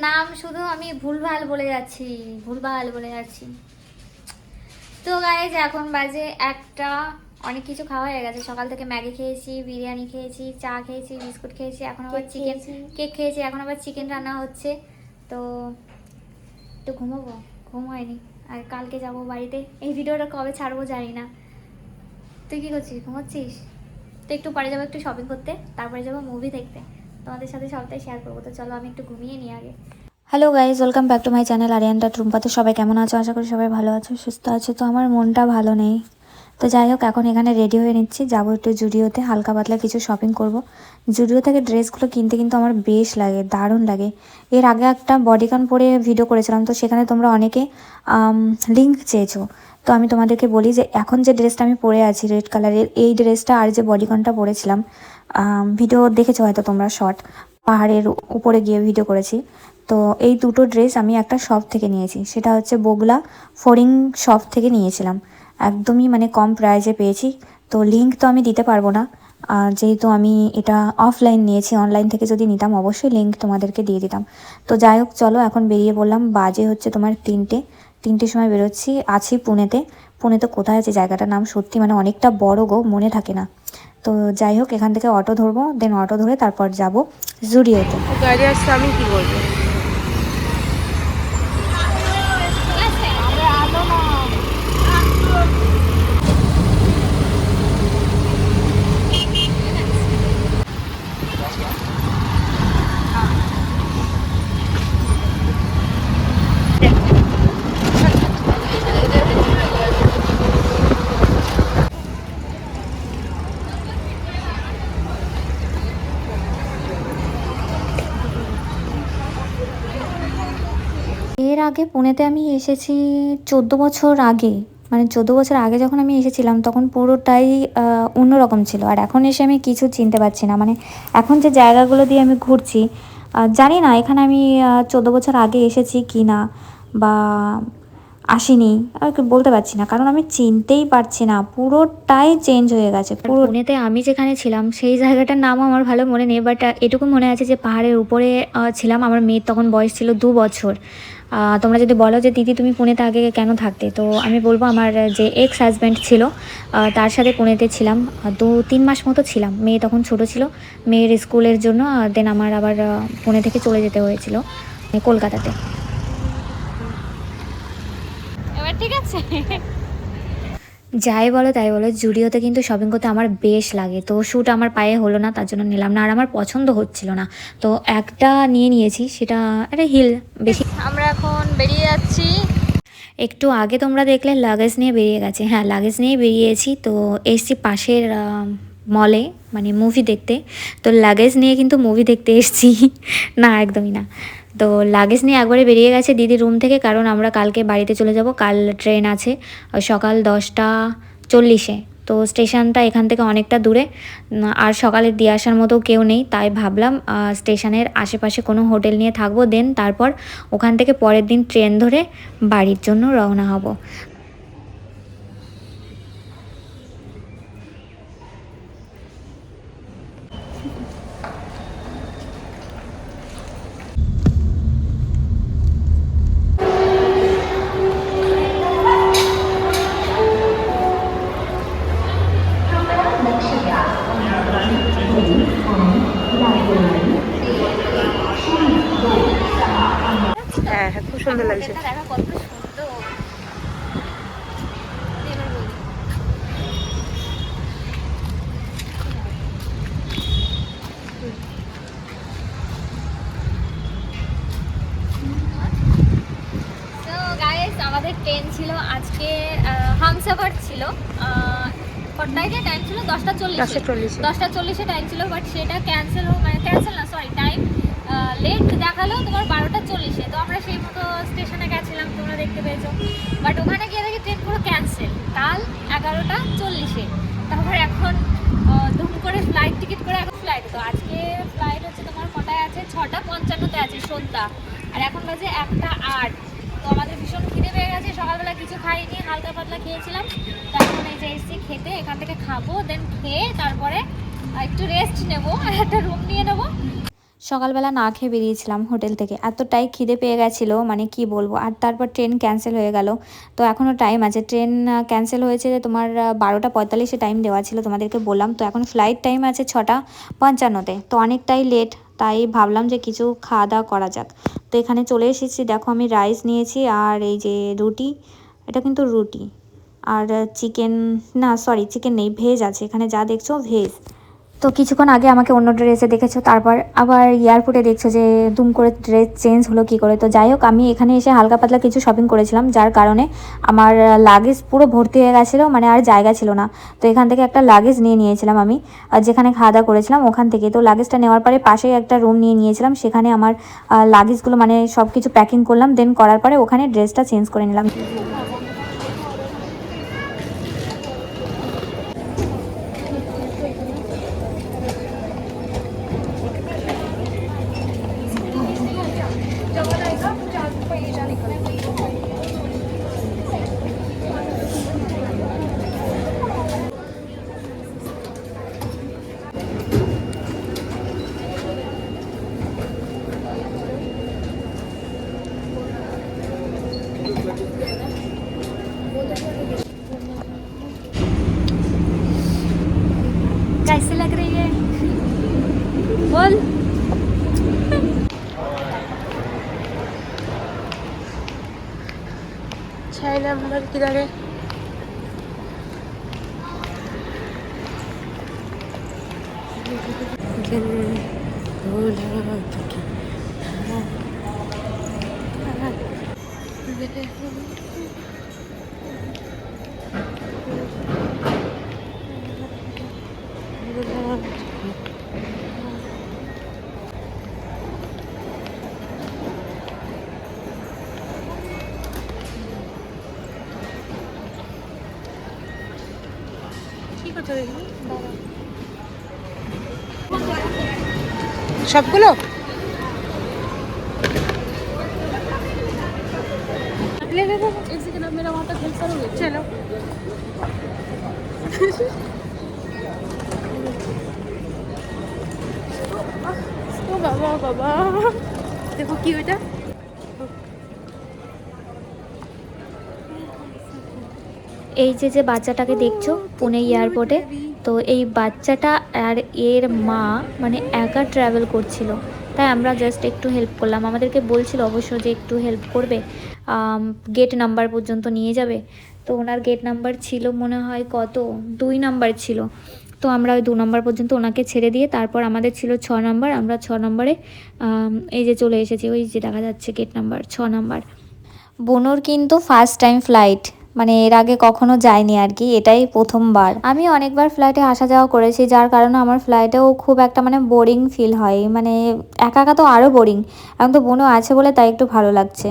নাম শুধু আমি ভুলভাল বলে যাচ্ছি। তো গাইজ এখন বাজে একটা, অনেক কিছু খাওয়া হয়ে গেছে। সকাল থেকে ম্যাগি খেয়েছি, বিরিয়ানি খেয়েছি, চা খেয়েছি, বিস্কুট খেয়েছি, এখন আবার কেক খেয়েছি, এখন আবার চিকেন রান্না হচ্ছে। তো একটু ঘুমোবো, ঘুম হয়নি। আর কালকে যাব বাড়িতে। এই ভিডিওটা কবে ছাড়বো জানি না। তুই কি করছিস, ঘুমোচ্ছিস? তো একটু পরে যাবো একটু শপিং করতে, তারপরে যাবো মুভি দেখতে। তোমাদের সাথে সবটাই শেয়ার করবো। তো চলো আমি একটু ঘুমিয়ে নিই আগে। Hello guys, welcome back to my channel আরিয়ানটা ট্রুম্পা। তো সবাই কেমন আছো? আশা করি সবাই ভালো আছো, সুস্থ আছো। তো আমার মনটা ভালো নেই। তো যাই হোক, এখন এখানে রেডি হয়ে নিচ্ছি, যাবো একটু জুডিওতে, হালকা পাতলা কিছু শপিং করব। জুডিও থেকে ড্রেসগুলো কিনতে কিন্তু আমার বেশ লাগে, দারুণ লাগে। এর আগে একটা বডিকন পরে ভিডিও করেছিলাম, তো সেখানে তোমরা অনেকে লিঙ্ক চেয়েছো। তো আমি তোমাদেরকে বলি যে এখন যে ড্রেসটা আমি পরে আছি রেড কালারের, এই ড্রেসটা আর যে বডিকনটা পরেছিলাম, ভিডিও দেখেছো হয়তো তোমরা, শর্ট পাহাড়ের উপরে গিয়ে ভিডিও করেছি। তো এই দুটো ড্রেস আমি একটা শপ থেকে নিয়েছি, সেটা হচ্ছে বগুলা ফোরিং শপ থেকে নিয়েছিলাম। একদমই মানে কম প্রাইসে পেয়েছি। তো লিঙ্ক তো আমি দিতে পারবো না, যেহেতু আমি এটা অফলাইন নিয়েছি। অনলাইন থেকে যদি নিতাম অবশ্যই লিঙ্ক তোমাদেরকে দিয়ে দিতাম। তো যাই হোক, চলো এখন বেরিয়ে পড়লাম। বাজে হচ্ছে তোমার তিনটের সময় বেরোচ্ছি। আছি পুনেতে। পুনেতে কোথায় আছে জায়গাটার নাম সত্যি মানে অনেকটা বড় গো, মনে থাকে না। তো যাই হোক, এখান থেকে অটো ধরবো, দেন অটো ধরে তারপর যাব জুডিওতে। গাড়ি আসছে, আমি কি করবো? এর আগে পুনেতে আমি এসেছি 14 বছর আগে। মানে 14 বছর আগে যখন আমি এসেছিলাম তখন পুরোটাই অন্যরকম ছিল। আর এখন এসে আমি কিছু চিনতে পারছি না। মানে এখন যে জায়গাগুলো দিয়ে আমি ঘুরছি, জানি না এখানে আমি 14 বছর আগে এসেছি কি না, বা আসিনি, আর বলতে পারছি না, কারণ আমি চিনতেই পারছি না। পুরোটাই চেঞ্জ হয়ে গেছে। পুনেতে আমি যেখানে ছিলাম সেই জায়গাটার নামও আমার ভালো মনে নেই, বাট এটুকু মনে আছে যে পাহাড়ের উপরে ছিলাম। আমার মেয়ের তখন বয়স ছিল 2 বছর। তোমরা যদি বলো যে দিদি তুমি পুনেতে আগে কেন থাকতে, তো আমি বলবো আমার যে এক্স হাজব্যান্ড ছিল তার সাথে পুনেতে ছিলাম 2-3 মাস মতো ছিলাম। মেয়ে তখন ছোট ছিল, মেয়ের স্কুলের জন্য। দেন আমার আবার পুনে থেকে চলে যেতে হয়েছিল কলকাতাতে। এবার ঠিক আছে। যাই বলো তাই বলো, জুডিওতে কিন্তু শপিং করতে আমার বেশ লাগে। তো শ্যুট আমার পায়ে হলো না, তার জন্য নিলাম না। আর আমার পছন্দ হচ্ছিল না, তো একটা নিয়েছি, সেটা একটা হিল বেশি। আমরা এখন বেরিয়ে যাচ্ছি। একটু আগে তোমরা দেখলে লাগেজ নিয়ে বেরিয়ে গেছে। হ্যাঁ, লাগেজ নিয়ে বেরিয়েছি। তো এসছি পাশের মলে, মানে মুভি দেখতে। তো লাগেজ নিয়ে কিন্তু মুভি দেখতে এসছি না, একদমই না। তো লাগেজ নিয়ে একবারে বেরিয়ে গেছে দিদি রুম থেকে, কারণ আমরা কালকে বাড়িতে চলে যাব। কাল ট্রেন আছে সকাল 10টা 40-এ। তো স্টেশনটা এখান থেকে অনেকটা দূরে, আর সকালে দিয়ে আসার মতো কেউ নেই। তাই ভাবলাম স্টেশনের আশেপাশে কোনো হোটেল নিয়ে থাকবো, দেন তারপর ওখান থেকে পরের দিন ট্রেন ধরে বাড়ির জন্য রওনা হব। হ্যাঁ হ্যাঁ, খুব সুন্দর লাগছে। আমাদের ট্রেন ছিল আজকে, হামসাফার ছিল। কটায় টাইম ছিল? 10টা 40-এ টাইম ছিল, বাট সেটা ক্যান্সেল, মানে ক্যান্সেল না, সরি, টাইম লেট দেখালো তোমার 12টা 40-এ। তো আমরা সেই মতো স্টেশনে গেছিলাম, তোমরা দেখতে পেয়েছো। বাট ওখানে গিয়ে দেখি ট্রেন পুরো ক্যান্সেল, কাল 11টা 40-এ। তারপর এখন ধুম করে ফ্লাইট টিকিট করে এখন ফ্লাইট। তো আজকে ফ্লাইট হচ্ছে তোমার কটায় আছে? 6টা 55-তে আছে সন্ধ্যা। আর এখন বাজে 1টা 8। তো আমাদের ভীষণ খিদে পেয়ে গেছে, সকালবেলা কিছু খাইনি, হালকা পাতলা খেয়েছিলাম। তো এখন এই যে এসছি খেতে, এখান থেকে খাবো, দেন খেয়ে তারপরে একটু রেস্ট নেবো, আর একটা রুম নিয়ে নেবো। সকালবেলা না খেয়ে বেরিয়েছিলাম হোটেল থেকে, এতটাই খিদে পেয়ে গেছিলো মানে কি বলবো। আর তারপর ট্রেন ক্যান্সেল হয়ে গেল। তো এখনও টাইম আছে, ট্রেন ক্যান্সেল হয়েছে তোমার 12টা 45-এ টাইম দেওয়া ছিল তোমাদেরকে বললাম। তো এখন ফ্লাইট টাইম আছে 6টা 55-তে, তো অনেকটাই লেট। তাই ভাবলাম যে কিছু খাওয়া দাওয়া করা যাক। তো এখানে চলে এসেছি, দেখো আমি রাইস নিয়েছি আর এই যে রুটি, এটা কিন্তু রুটি আর চিকেন, না সরি চিকেন নেই, ভেজ আছে এখানে, যা দেখছো ভেজ। তো কিছুক্ষণ আগে আমাকে অন্য ড্রেসে দেখেছো, তারপর আবার এয়ারপোর্টে দেখছো যে দুম করে ড্রেস চেঞ্জ হলো কী করে। তো যাই হোক, আমি এখানে এসে হালকা পাতলা কিছু শপিং করেছিলাম, যার কারণে আমার লাগেজ পুরো ভর্তি হয়ে গেছিলো, মানে আর জায়গা ছিল না। তো এখান থেকে একটা লাগেজ নিয়েছিলাম আমি, আর যেখানে খাওয়া দাওয়া করেছিলাম ওখান থেকে। তো লাগেজটা নেওয়ার পরে পাশেই একটা রুম নিয়েছিলাম, সেখানে আমার লাগেজগুলো মানে সব কিছু প্যাকিং করলাম, দেন করার পরে ওখানে ড্রেসটা চেঞ্জ করে নিলাম। कैसे लग रही है बोल। छह नंबर किधर है? সবগুলো ले ले एक सेकंड, अब मेरा वहाँ तक हेल्प करोगे? चलो ओ बाबा बाबा देखो কি ওটা। এই যে বাচ্চাটাকে দেখছো পুনে এয়ারপোর্টে, তো এই বাচ্চাটা আর এর মা মানে একা ট্রাভেল করছিল, তাই আমরা জাস্ট একটু হেল্প করলাম। আমাদেরকে বলছিল অবশ্য যে একটু হেল্প করবে, গেট নাম্বার পর্যন্ত নিয়ে যাবে। তো ওনার গেট নাম্বার ছিল মনে হয় কত 2 নাম্বার ছিল। তো আমরা ওই 2 নাম্বার পর্যন্ত ওনাকে ছেড়ে দিয়ে তারপর আমাদের ছিল 6 নাম্বার, আমরা 6 নাম্বারে এই যে চলে এসেছি, ওই যে দেখা যাচ্ছে গেট নাম্বার 6 নাম্বার। বোনোর কিন্তু ফার্স্ট টাইম ফ্লাইট, মানে এর আগে কখনো যায়নি আর কি, এটাই প্রথমবার। আমি অনেকবার ফ্লাইটে আসা যাওয়া করেছি, যার কারণে আমার ফ্লাইটেও খুব একটা মানে বোরিং ফিল হয়, মানে একা একা তো আরও বোরিং। এখন তো বোনও আছে বলে তাই একটু ভালো লাগছে।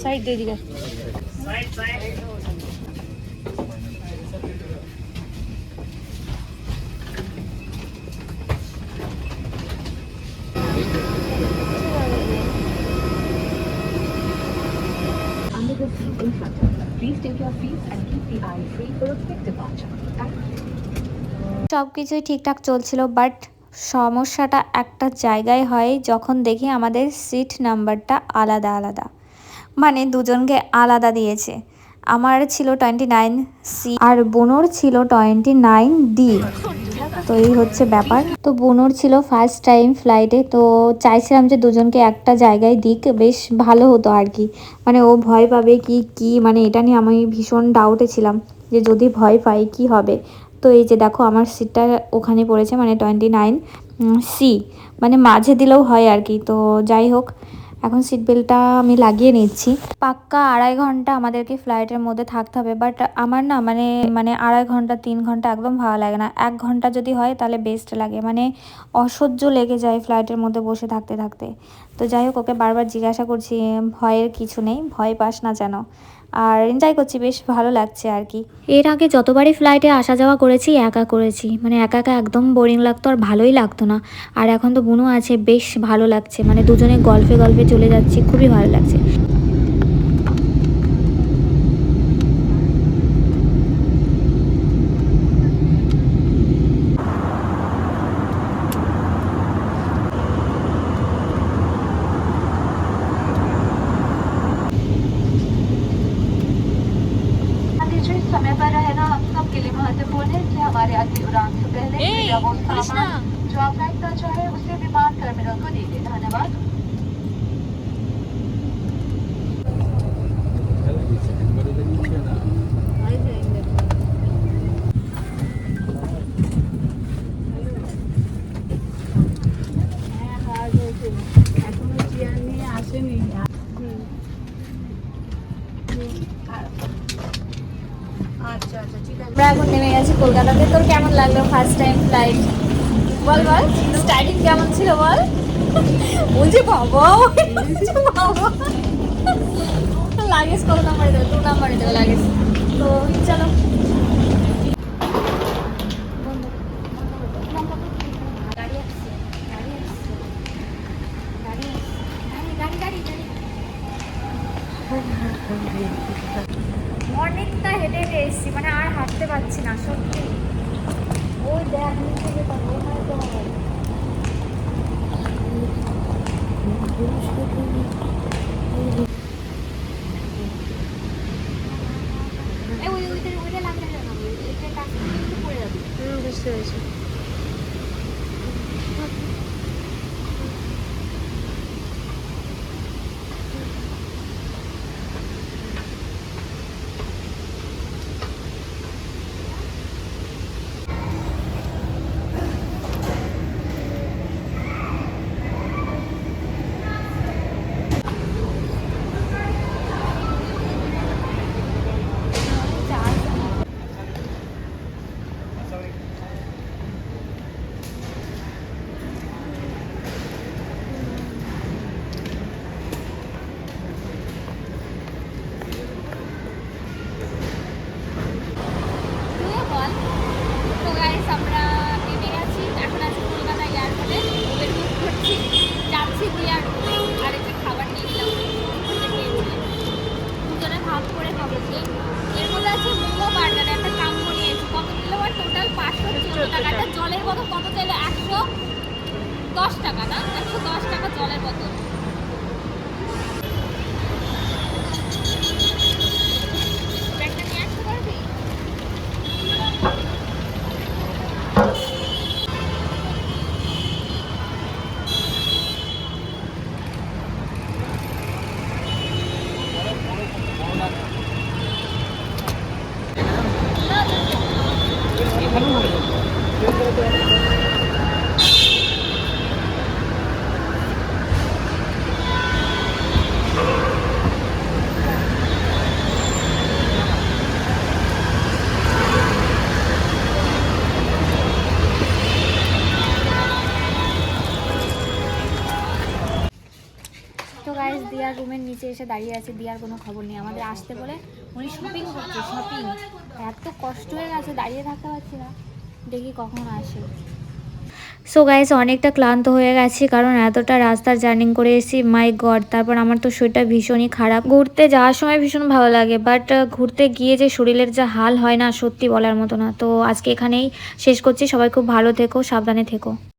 साइड दे दीजिए। Please take your seats and keep the aisle free for a quick departure. সব কিছুই ঠিকঠাক চলছিল, বাট সমস্যাটা একটা জায়গায় হয়, যখন দেখি আমাদের সিট নাম্বারটা আলাদা আলাদা, মানে দুজনকে আলাদা দিয়েছে। আমার ছিল 29C আর বোনোর ছিল 29D। তো এই হচ্ছে ব্যাপার। তো বোনোর ছিল ফার্স্ট টাইম ফ্লাইটে, তো চাইছিলাম যে দুজনকে একটা জায়গায় দিক, বেশ ভালো হতো আর কি। মানে ও ভয় পাবে কি মানে এটা নিয়ে আমি ভীষণ ডাউটে ছিলাম যে যদি ভয় পাই কি হবে। তো এই যে দেখো আমার সিটটা ওখানে পড়েছে, মানে 29C, মানে মাঝে দিলেও হয় আর কি। তো যাই হোক, এখন সিট বেল্টটা আমি লাগিয়ে নিচ্ছি। পাক্কা 2.5 ঘন্টা আমাদেরকে ফ্লাইটের মধ্যে থাকতে হবে, বাট আমার না মানে 2.5 ঘন্টা 3 ঘন্টা একদম ভালো লাগে না। 1 ঘন্টা যদি হয় তাহলে বেস্ট লাগে, মানে অসহ্য লেগে যায় ফ্লাইটের মধ্যে বসে থাকতে থাকতে। তো যাই হোক, ওকে বারবার জিজ্ঞাসা করছি, ভয়ের কিছু নেই, ভয় পাস না যেন। আর এনজয় করছি, বেশ ভালো লাগছে আর কি। এর আগে যতবারই ফ্লাইটে আসা যাওয়া করেছি একা করেছি, মানে একা একা একদম বোরিং লাগতো আর ভালোই লাগতো না। আর এখন তো বুনু আছে, বেশ ভালো লাগছে, মানে দুজনে গল্পে গল্পে চলে যাচ্ছি, খুবই ভালো লাগছে। जिस समय पर रहना हम सब के लिए महत्वपूर्ण है कि हमारे अगली उड़ान से पहले या वो सामान जो आप रखना चाहे उसे विमान टर्मिनल को दे दें। धन्यवाद। আমরা এখন নেমে গেছি কলকাতাতে। তোর কেমন লাগলো ফার্স্ট টাইম ফ্লাইট? বল বল, স্টার্টিং কেমন ছিল বল। বলছি বাবা, লাগেজ কত নাম্বারে দেবে? 2 নাম্বারে দেবে লাগেজ। তো চলো। গাড়ি আসছে, গাড়ি আসছে, গাড়ি গাড়ি গাড়ি গাড়ি। অনেকটা হেঁটে হেঁটে এসেছি, মানে আর হাঁটতে পারছি না সত্যি। ওই দেখ নিচে যে কত হয়তো ওইটা লাগবে না, ওইটা কাজ কিন্তু পড়ে যাবে। বুঝতে পেরেছি। তুইও বল। তো গাইস, আমরা নেমে গেছি, এখন আছি কলকাতা এয়ারপোর্টে। উবের বুক করছি, যাচ্ছি বিয়ার। আর একটু খাবার নিয়ে নিলাম, দুজনে ভাগ করে খাবো। এর মধ্যে আছে মোমো, বার্গার, একটা কাম্বো নিয়েছি। কত নিল? আর টোটাল 514 টাকা। একটা জলের বোতল কত চাইলো? 110 টাকা না? 110 টাকা জলের বোতল। ব্যাগটা নিয়ে আসতে পারবি? তো গাইস, দিয়ার রুমের নিচে এসে দাঁড়িয়ে আছে। দিয়ার কোনো খবর নেই, আমাদের আসতে বলে উনি শপিং করছে। শপিং এত কষ্ট হয়ে গেছে, দাঁড়িয়ে থাকতে পারছি না, দেখি কখন আসে। সো গাইস, অনেকটা ক্লান্ত হয়ে গেছি, কারণ এতটা রাস্তার জার্নি করে এসেছি, মাই গড। তারপর আমার তো শরীরটা ভীষণই খারাপ। ঘুরতে যাওয়ার সময় ভীষণ ভালো লাগে, বাট ঘুরতে গিয়ে যে শরীরের যা হাল হয় না, সত্যি বলার মতো না। তো আজকে এখানেই শেষ করছি। সবাই খুব ভালো থেকো, সাবধানে থেকো।